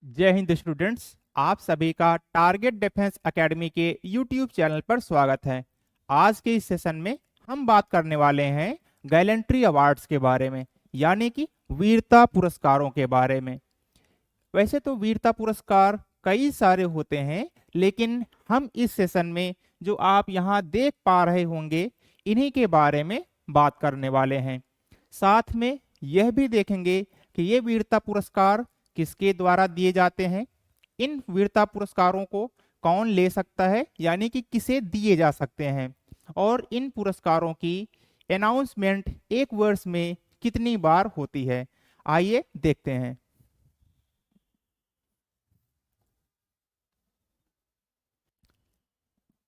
जय हिंद स्टूडेंट्स। आप सभी का टारगेट डिफेंस एकेडमी के यूट्यूब चैनल पर स्वागत है। आज के इस सेशन में हम बात करने वाले हैं गैलेंट्री अवार्ड्स के बारे में, यानी कि वीरता पुरस्कारों के बारे में। वैसे तो वीरता पुरस्कार कई सारे होते हैं, लेकिन हम इस सेशन में जो आप यहाँ देख पा रहे होंगे इन्हीं के बारे में बात करने वाले हैं। साथ में यह भी देखेंगे कि ये वीरता पुरस्कार किसके द्वारा दिए जाते हैं, इन वीरता पुरस्कारों को कौन ले सकता है, यानी कि किसे दिए जा सकते हैं, और इन पुरस्कारों की अनाउंसमेंट एक वर्ष में कितनी बार होती है। आइए देखते हैं।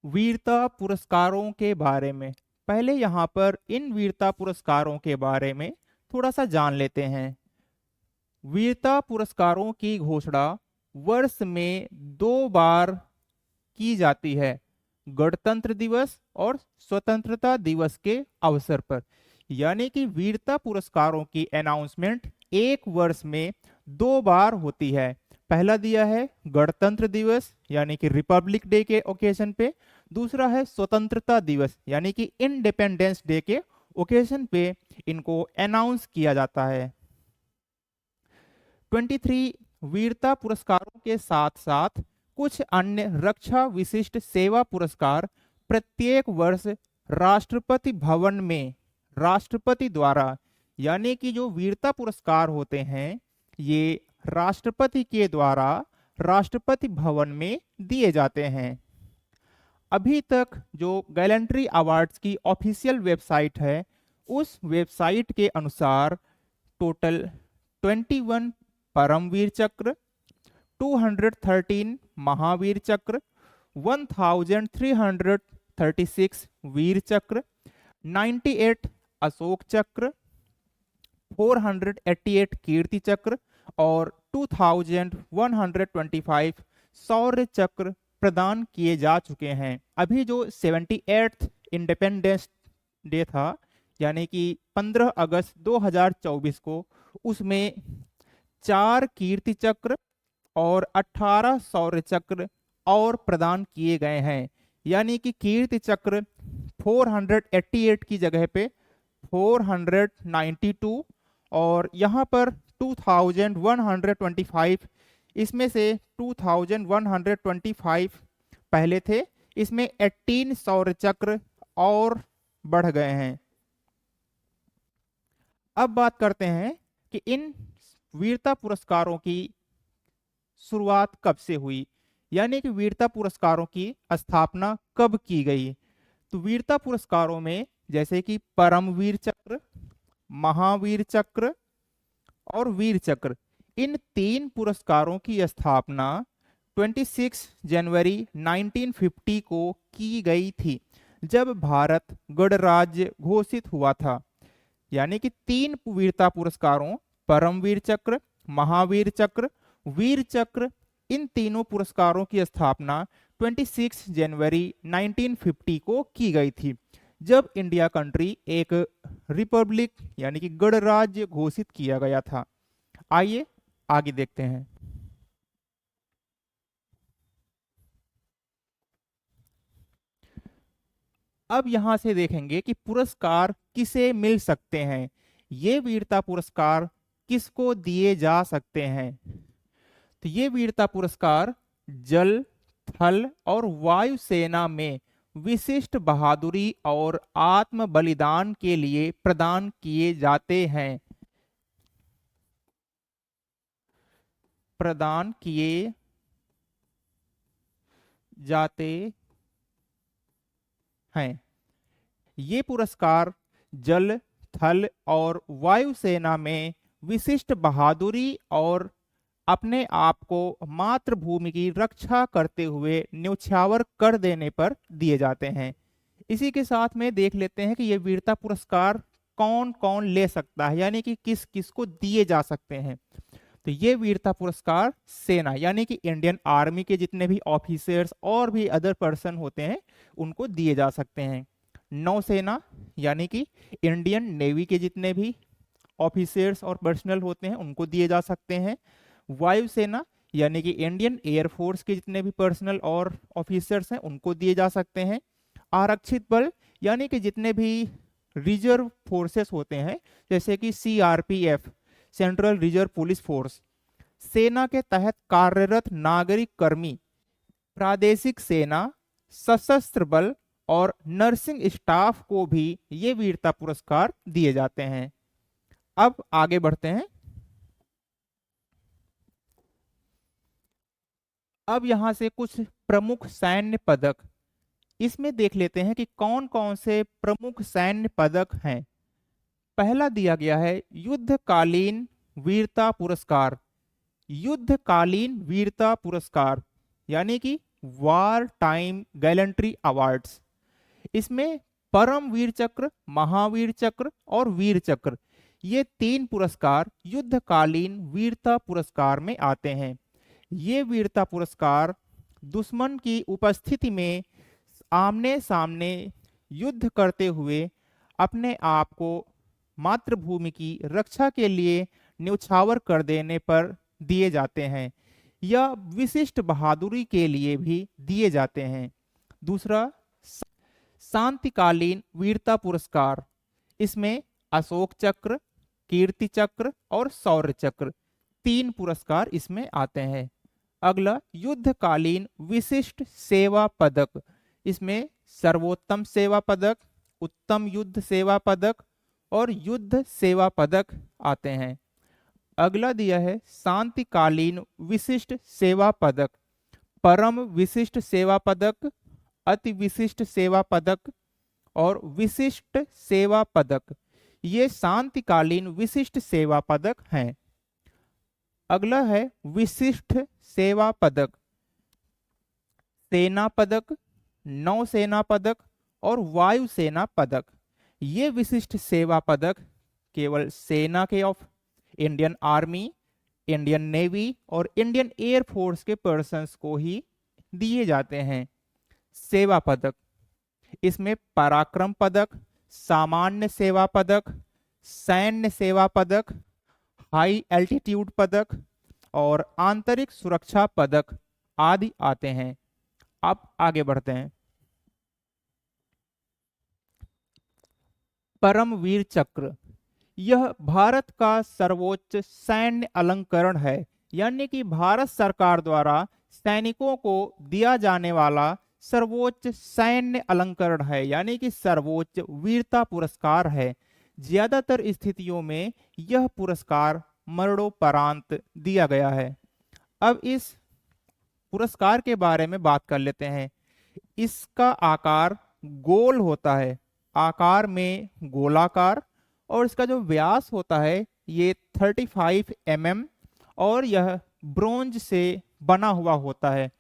वीरता पुरस्कारों के बारे में पहले यहाँ पर इन वीरता पुरस्कारों के बारे में थोड़ा सा जान लेते हैं। वीरता पुरस्कारों की घोषणा वर्ष में 2 बार की जाती है, गणतंत्र दिवस और स्वतंत्रता दिवस के अवसर पर। यानी कि वीरता पुरस्कारों की अनाउंसमेंट एक वर्ष में 2 बार होती है। पहला दिया है गणतंत्र दिवस यानी कि रिपब्लिक डे के ओकेजन पे, दूसरा है स्वतंत्रता दिवस यानी कि इंडिपेंडेंस डे के ओकेजन पे इनको अनाउंस किया जाता है। 23 वीरता पुरस्कारों के साथ साथ कुछ अन्य रक्षा विशिष्ट सेवा पुरस्कार प्रत्येक वर्ष राष्ट्रपति भवन में राष्ट्रपति द्वारा, यानी कि जो वीरता पुरस्कार होते हैं ये राष्ट्रपति के द्वारा राष्ट्रपति भवन में दिए जाते हैं। अभी तक जो गैलेंट्री अवार्ड्स की ऑफिशियल वेबसाइट है, उस वेबसाइट के अनुसार टोटल 21 परमवीर चक्र, 213 महावीर चक्र, 1336 वीर चक्र, 98 अशोक चक्र, 488 कीर्ति चक्र और 2125 शौर्य चक्र प्रदान किए जा चुके हैं। अभी जो 78th इंडिपेंडेंस डे था, यानी कि 15 अगस्त 2024 को, उसमें 4 कीर्ति चक्र और 18 शौर्य चक्र और प्रदान किए गए हैं। यानी कि कीर्ति चक्र 488 की जगह पे 492 और यहाँ पर 2125, इसमें से 2125 पहले थे, इसमें 18 शौर्य चक्र और बढ़ गए हैं। अब बात करते हैं कि इन वीरता पुरस्कारों की शुरुआत कब से हुई, यानी कि वीरता पुरस्कारों की स्थापना कब की गई। तो वीरता पुरस्कारों में जैसे कि परमवीर चक्र, महावीर चक्र और वीर चक्र, इन 3 पुरस्कारों की स्थापना 26 जनवरी 1950 को की गई थी, जब भारत गणराज्य घोषित हुआ था। यानी कि 3 वीरता पुरस्कारों परमवीर चक्र, महावीर चक्र, वीर चक्र, इन तीनों पुरस्कारों की स्थापना 26 जनवरी 1950 को की गई थी, जब इंडिया कंट्री एक रिपब्लिक यानी कि गणराज्य घोषित किया गया था। आइए आगे देखते हैं। अब यहां से देखेंगे कि पुरस्कार किसे मिल सकते हैं, ये वीरता पुरस्कार किसको दिए जा सकते हैं। तो ये वीरता पुरस्कार जल, थल और वायु सेना में विशिष्ट बहादुरी और आत्म बलिदान के लिए प्रदान किए जाते हैं। प्रदान किए जाते हैं। ये पुरस्कार जल, थल और वायु सेना में विशिष्ट बहादुरी और अपने आप को मातृभूमि की रक्षा करते हुए न्यौछावर कर देने पर दिए जाते हैं। इसी के साथ में देख लेते हैं कि ये वीरता पुरस्कार कौन कौन ले सकता है, यानी कि किस किस को दिए जा सकते हैं। तो ये वीरता पुरस्कार सेना यानी कि इंडियन आर्मी के जितने भी ऑफिसर्स और भी अदर पर्सन होते हैं उनको दिए जा सकते हैं। नौसेना यानी कि इंडियन नेवी के जितने भी ऑफिसर्स और पर्सनल होते हैं उनको दिए जा सकते हैं। वायुसेना यानी कि इंडियन एयरफोर्स के जितने भी पर्सनल और ऑफिसर्स हैं उनको दिए जा सकते हैं। आरक्षित बल यानी कि जितने भी रिजर्व फोर्सेस होते हैं, जैसे कि CRPF, central reserve police force, सेना के तहत कार्यरत नागरिक कर्मी, प्रादेशिक सेना, सशस्त्र बल और नर्सिंग स्टाफ को भी ये वीरता पुरस्कार दिए जाते हैं। अब आगे बढ़ते हैं। अब यहां से कुछ प्रमुख सैन्य पदक, इसमें देख लेते हैं कि कौन कौन से प्रमुख सैन्य पदक हैं। पहला दिया गया है युद्धकालीन वीरता पुरस्कार। युद्धकालीन वीरता पुरस्कार यानी कि वार टाइम गैलेंट्री अवार्ड्स। इसमें परम वीर चक्र, महावीर चक्र और वीर चक्र, ये 3 पुरस्कार युद्धकालीन वीरता पुरस्कार में आते हैं। ये वीरता पुरस्कार दुश्मन की उपस्थिति में आमने सामने युद्ध करते हुए अपने आप को मातृभूमि की रक्षा के लिए न्यौछावर कर देने पर दिए जाते हैं या विशिष्ट बहादुरी के लिए भी दिए जाते हैं। दूसरा शांतिकालीन वीरता पुरस्कार। इसमें अशोक चक्र, कीर्ति चक्र और शौर्य चक्र, 3 पुरस्कार इसमें आते हैं। अगला युद्धकालीन विशिष्ट सेवा पदक। इसमें सर्वोत्तम सेवा पदक, उत्तम युद्ध सेवा पदक और युद्ध सेवा पदक आते हैं। अगला दिया है शांतिकालीन विशिष्ट सेवा पदक, परम विशिष्ट सेवा पदक, अति विशिष्ट सेवा पदक और विशिष्ट सेवा पदक। ये शांतिकालीन विशिष्ट सेवा पदक हैं। अगला है विशिष्ट सेवा पदक, सेना पदक, नौसेना पदक और वायुसेना पदक। ये विशिष्ट सेवा पदक केवल सेना के of Indian army, Indian navy और इंडियन एयरफोर्स के पर्सन्स को ही दिए जाते हैं। सेवा पदक, इसमें पराक्रम पदक, सामान्य सेवा पदक, सैन्य सेवा पदक, हाई एल्टीट्यूड पदक और आंतरिक सुरक्षा पदक आदि आते हैं। अब आगे बढ़ते हैं। परमवीर चक्र, यह भारत का सर्वोच्च सैन्य अलंकरण है, यानी कि भारत सरकार द्वारा सैनिकों को दिया जाने वाला सर्वोच्च सैन्य अलंकरण है, यानी कि सर्वोच्च वीरता पुरस्कार है। ज्यादातर स्थितियों में यह पुरस्कार मरणोपरांत दिया गया है। अब इस पुरस्कार के बारे में बात कर लेते हैं। इसका आकार गोल होता है, आकार में गोलाकार, और इसका जो व्यास होता है ये 35 mm और यह ब्रोंज से बना हुआ होता है।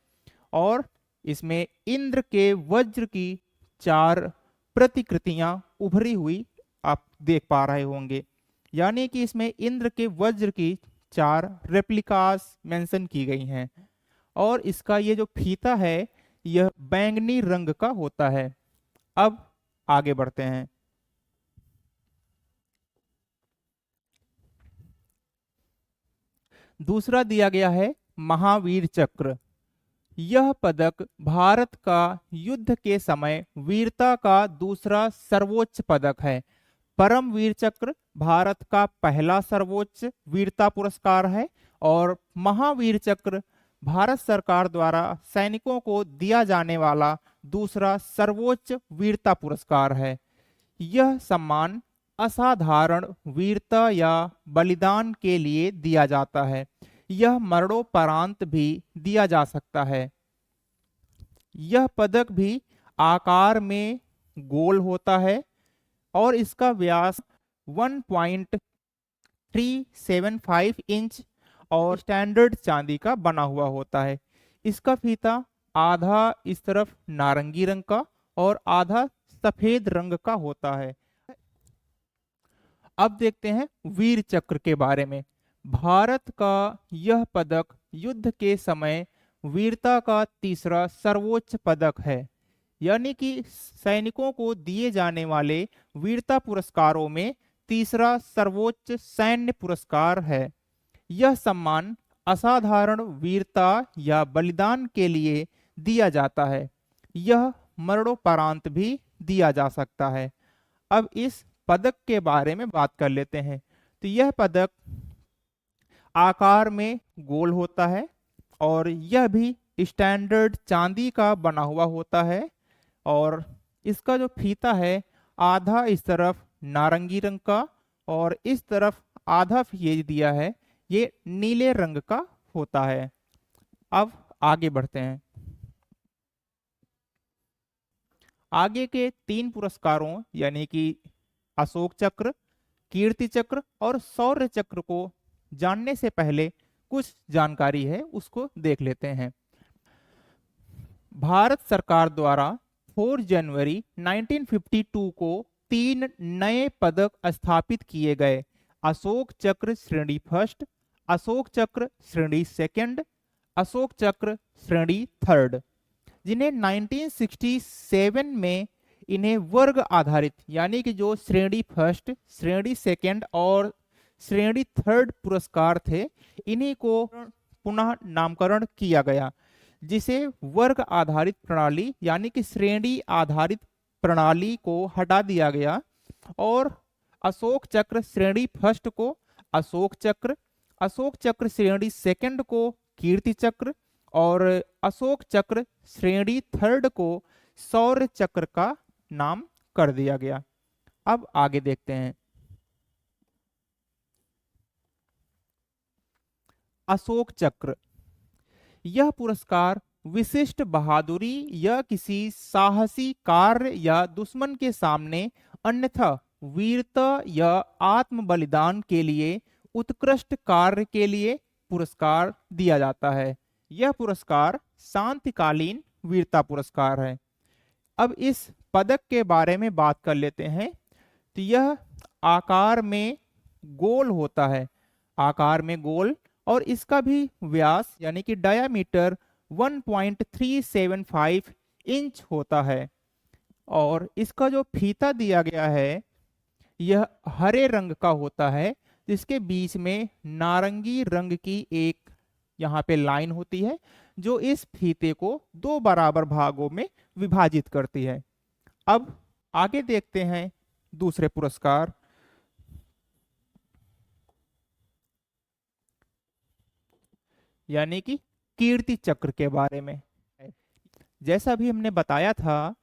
और इसमें इंद्र के वज्र की 4 प्रतिकृतियां उभरी हुई आप देख पा रहे होंगे, यानी कि इसमें इंद्र के वज्र की 4 रेप्लिकास मेंशन की गई हैं। और इसका ये जो फीता है यह बैंगनी रंग का होता है। अब आगे बढ़ते हैं। दूसरा दिया गया है महावीर चक्र। यह पदक भारत का युद्ध के समय वीरता का दूसरा सर्वोच्च पदक है। परमवीर चक्र भारत का पहला सर्वोच्च वीरता पुरस्कार है और महावीर चक्र भारत सरकार द्वारा सैनिकों को दिया जाने वाला दूसरा सर्वोच्च वीरता पुरस्कार है। यह सम्मान असाधारण वीरता या बलिदान के लिए दिया जाता है। यह मरणोपरांत भी दिया जा सकता है। यह पदक भी आकार में गोल होता है और इसका व्यास 1.375 इंच और स्टैंडर्ड चांदी का बना हुआ होता है। इसका फीता आधा इस तरफ नारंगी रंग का और आधा सफेद रंग का होता है। अब देखते हैं वीर चक्र के बारे में। भारत का यह पदक युद्ध के समय वीरता का तीसरा सर्वोच्च पदक है, यानी कि सैनिकों को दिए जाने वाले वीरता पुरस्कारों में तीसरा सर्वोच्च सैन्य पुरस्कार है। यह सम्मान असाधारण वीरता या बलिदान के लिए दिया जाता है। यह मरणोपरांत भी दिया जा सकता है। अब इस पदक के बारे में बात कर लेते हैं। तो यह पदक आकार में गोल होता है और यह भी स्टैंडर्ड चांदी का बना हुआ होता है और इसका जो फीता है आधा इस तरफ नारंगी रंग का और इस तरफ आधा ये दिया है ये नीले रंग का होता है। अब आगे बढ़ते हैं। आगे के 3 पुरस्कारों यानी कि अशोक चक्र, कीर्ति चक्र और शौर्य चक्र को जानने से पहले कुछ जानकारी है उसको देख लेते हैं। भारत सरकार द्वारा 4 जनवरी 1952 को 3 नए पदक स्थापित किए गए। अशोक चक्र श्रेणी फर्स्ट, अशोक चक्र श्रेणी सेकंड, अशोक चक्र श्रेणी थर्ड, जिन्हें 1967 में इन्हें वर्ग आधारित यानी कि जो श्रेणी फर्स्ट, श्रेणी सेकंड और श्रेणी थर्ड पुरस्कार थे इन्हीं को पुनः नामकरण किया गया, जिसे वर्ग आधारित प्रणाली यानी कि श्रेणी आधारित प्रणाली को हटा दिया गया और अशोक चक्र श्रेणी फर्स्ट को अशोक चक्र, अशोक चक्र श्रेणी सेकंड को कीर्ति चक्र और अशोक चक्र श्रेणी थर्ड को शौर्य चक्र का नाम कर दिया गया। अब आगे देखते हैं। अशोक चक्र, यह पुरस्कार विशिष्ट बहादुरी या किसी साहसी कार्य या दुश्मन के सामने अन्यथा वीरता या आत्म बलिदान के लिए उत्कृष्ट कार्य के लिए पुरस्कार दिया जाता है। यह पुरस्कार शांतिकालीन वीरता पुरस्कार है। अब इस पदक के बारे में बात कर लेते हैं। तो यह आकार में गोल होता है, आकार में गोल, और इसका भी व्यास यानी कि डायामीटर 1.375 इंच होता है और इसका जो फीता दिया गया है यह हरे रंग का होता है, जिसके बीच में नारंगी रंग की एक यहाँ पे लाइन होती है जो इस फीते को 2 बराबर भागों में विभाजित करती है। अब आगे देखते हैं दूसरे पुरस्कार। यानी कि कीर्ति चक्र के बारे में। जैसा भी हमने बताया था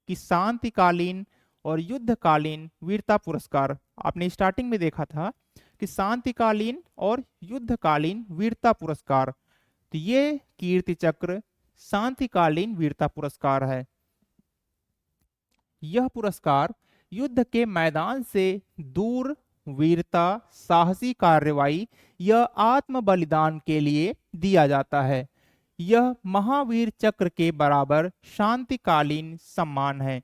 कि शांतिकालीन और युद्धकालीन वीरता पुरस्कार, आपने स्टार्टिंग में देखा था कि शांतिकालीन और युद्धकालीन वीरता पुरस्कार, तो ये कीर्ति चक्र शांतिकालीन वीरता पुरस्कार है। यह पुरस्कार युद्ध के मैदान से दूर वीरता, साहसी कार्रवाई या आत्म बलिदान के लिए दिया जाता है। यह महावीर चक्र के बराबर शांतिकालीन सम्मान है।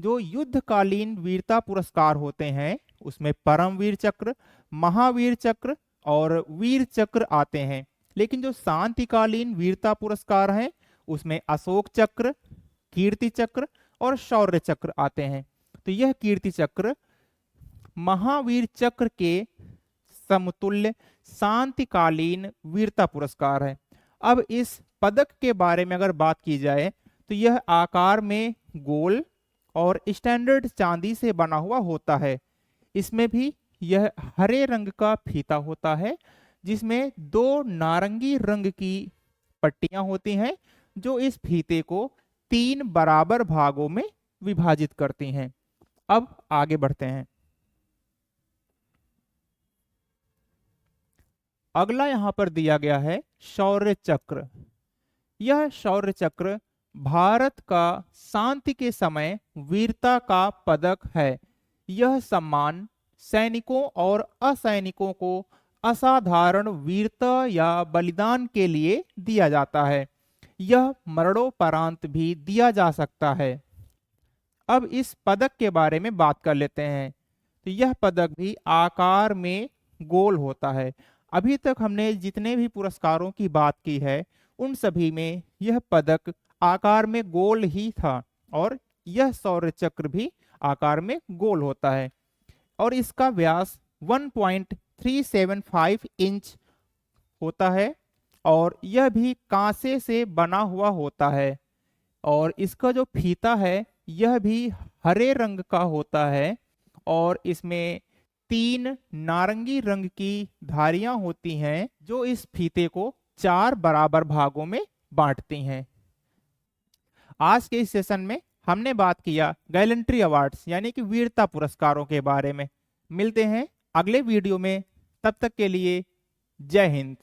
जो युद्धकालीन वीरता पुरस्कार होते हैं उसमें परमवीर चक्र, महावीर चक्र और वीर चक्र आते हैं, लेकिन जो शांतिकालीन वीरता पुरस्कार हैं उसमें अशोक चक्र, कीर्ति चक्र और शौर्य चक्र आते हैं। तो यह कीर्ति चक्र महावीर चक्र के समतुल्य शांतिकालीन वीरता पुरस्कार है। अब इस पदक के बारे में अगर बात की जाए तो यह आकार में गोल और स्टैंडर्ड चांदी से बना हुआ होता है। इसमें भी यह हरे रंग का फीता होता है जिसमें 2 नारंगी रंग की पट्टियां होती हैं जो इस फीते को 3 बराबर भागों में विभाजित करती हैं। अब आगे बढ़ते हैं। अगला यहां पर दिया गया है शौर्य चक्र। यह शौर्य चक्र भारत का शांति के समय वीरता का पदक है। यह सम्मान सैनिकों और असैनिकों को असाधारण वीरता या बलिदान के लिए दिया जाता है। यह मरणोपरांत भी दिया जा सकता है। अब इस पदक के बारे में बात कर लेते हैं। तो यह पदक भी आकार में गोल होता है। अभी तक हमने जितने भी पुरस्कारों की बात की है उन सभी में यह पदक आकार में गोल ही था और यह शौर्य चक्र भी आकार में गोल होता है और इसका व्यास 1.375 इंच होता है और यह भी कांसे से बना हुआ होता है और इसका जो फीता है यह भी हरे रंग का होता है और इसमें 3 नारंगी रंग की धारियां होती हैं जो इस फीते को 4 बराबर भागों में बांटती हैं। आज के इस सेशन में हमने बात किया गैलेंट्री अवार्ड्स यानी कि वीरता पुरस्कारों के बारे में। मिलते हैं अगले वीडियो में, तब तक के लिए जय हिंद।